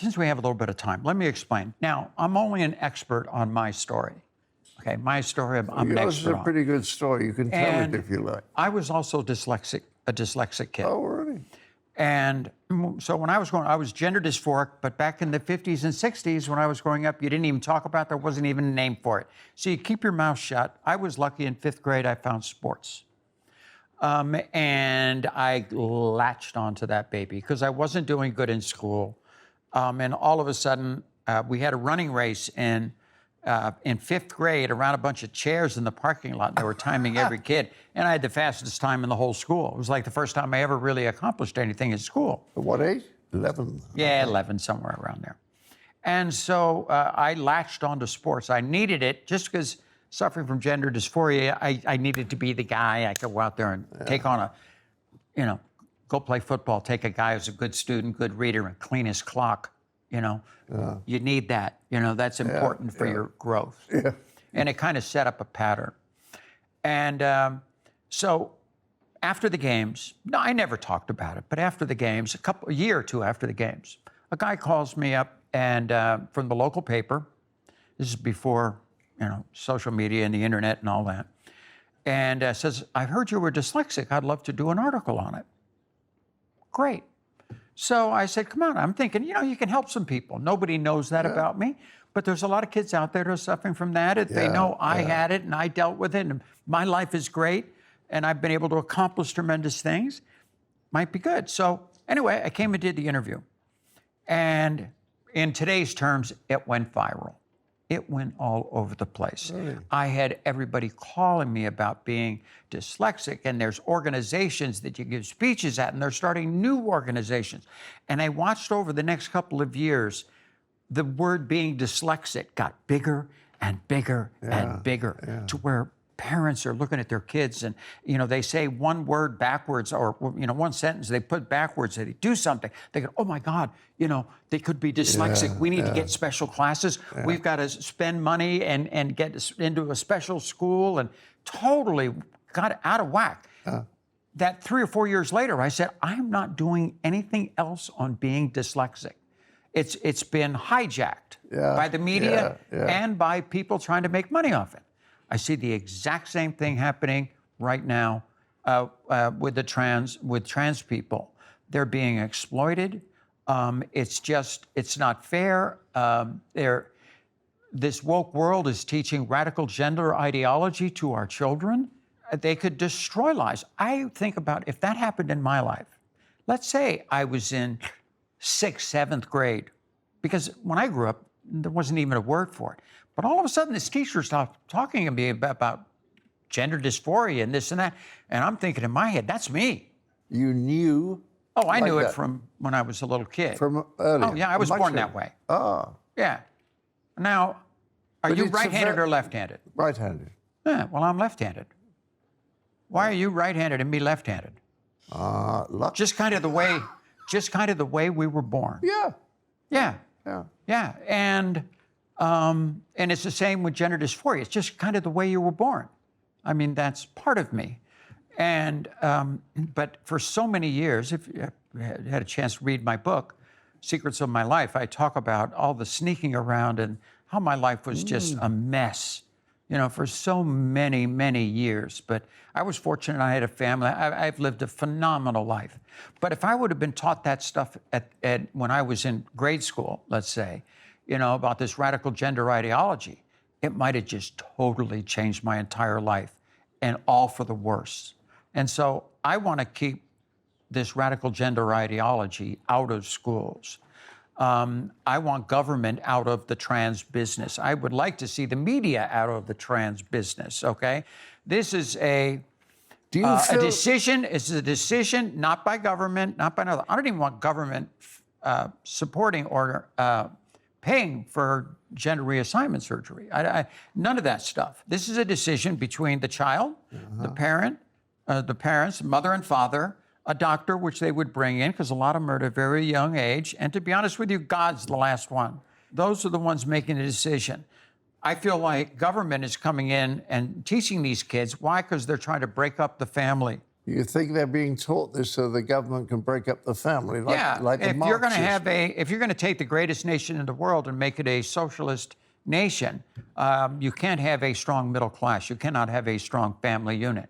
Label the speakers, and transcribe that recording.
Speaker 1: since we have a little bit of time, let me explain. Now, I'm only an expert on my story. Okay, my story, I'm an
Speaker 2: Yours is
Speaker 1: expert
Speaker 2: a
Speaker 1: on.
Speaker 2: pretty good story. You can tell it if you like.
Speaker 1: I was also a dyslexic kid.
Speaker 2: Oh, really?
Speaker 1: And so when I was gender dysphoric, but back in the 50s and 60s, when I was growing up, you didn't even talk about it. There wasn't even a name for it. So you keep your mouth shut. I was lucky in 5th grade, I found sports. And I latched onto that baby because I wasn't doing good in school. And all of a sudden, we had a running race in 5th grade around a bunch of chairs in the parking lot. And they were timing every kid. And I had the fastest time in the whole school. It was like the first time I ever really accomplished anything in school.
Speaker 2: At what age? 11?
Speaker 1: Yeah, 11, somewhere around there. And so I latched onto sports. I needed it just because suffering from gender dysphoria, I needed to be the guy. I could go out there and take on go play football, take a guy who's a good student, good reader, and clean his clock. You need that. That's important for your growth.
Speaker 2: Yeah.
Speaker 1: And it kind of set up a pattern. And so after the games, no, I never talked about it, but after the games, a year or two after the games, a guy calls me up and from the local paper. This is before, social media and the internet and all that. And says, I heard you were dyslexic. I'd love to do an article on it. Great. So I said, come on, I'm thinking, you can help some people. Nobody knows that about me, but there's a lot of kids out there that are suffering from that. They know I had it and I dealt with it and my life is great and I've been able to accomplish tremendous things. Might be good. So anyway, I came and did the interview. And in today's terms, it went viral. It went all over the place. Really? I had everybody calling me about being dyslexic, and there's organizations that you give speeches at, and they're starting new organizations. And I watched over the next couple of years, the word being dyslexic got bigger and bigger and bigger to where parents are looking at their kids and, they say one word backwards or, one sentence they put backwards, they do something. They go, oh my God, they could be dyslexic. We need to get special classes. We've got to spend money and get into a special school, and totally got out of whack. That 3 or 4 years later, I said, I'm not doing anything else on being dyslexic. It's been hijacked by the media and by people trying to make money off it. I see the exact same thing happening right now with trans people. They're being exploited. It's not fair. This woke world is teaching radical gender ideology to our children. They could destroy lives. I think about if that happened in my life. Let's say I was in 6th, 7th grade, because when I grew up, there wasn't even a word for it. But all of a sudden, this teacher stopped talking to me about gender dysphoria and this and that. And I'm thinking in my head, that's me.
Speaker 2: You knew?
Speaker 1: Oh, I knew it from when I was a little kid.
Speaker 2: From early?
Speaker 1: Oh, yeah, I was born that way.
Speaker 2: Oh.
Speaker 1: Yeah. Now, are you right-handed or left-handed?
Speaker 2: Right-handed.
Speaker 1: Yeah, well, I'm left-handed. Why are you right-handed and me left-handed?
Speaker 2: Luck.
Speaker 1: Just kind of the way we were born.
Speaker 2: Yeah.
Speaker 1: Yeah.
Speaker 2: Yeah.
Speaker 1: Yeah. And it's the same with gender dysphoria. It's just kind of the way you were born. I mean, that's part of me. And, but for so many years, if you had a chance to read my book, Secrets of My Life, I talk about all the sneaking around and how my life was just a mess, for so many, many years. But I was fortunate I had a family. I've lived a phenomenal life. But if I would have been taught that stuff when I was in grade school, let's say, about this radical gender ideology, it might have just totally changed my entire life, and all for the worse. And so I want to keep this radical gender ideology out of schools. I want government out of the trans business. I would like to see the media out of the trans business, okay? This is a decision. It's a decision not by government, not by another. I don't even want government supporting or paying for gender reassignment surgery. None of that stuff. This is a decision between the child, the parents, mother and father, a doctor, which they would bring in, because a lot of them are at a very young age. And to be honest with you, God's the last one. Those are the ones making the decision. I feel like government is coming in and teaching these kids. Why? Because they're trying to break up the family.
Speaker 2: You think they're being taught this so the government can break up the family, like the
Speaker 1: if you're going to
Speaker 2: Marxists?
Speaker 1: if you're going to take the greatest nation in the world and make it a socialist nation, you can't have a strong middle class. You cannot have a strong family unit.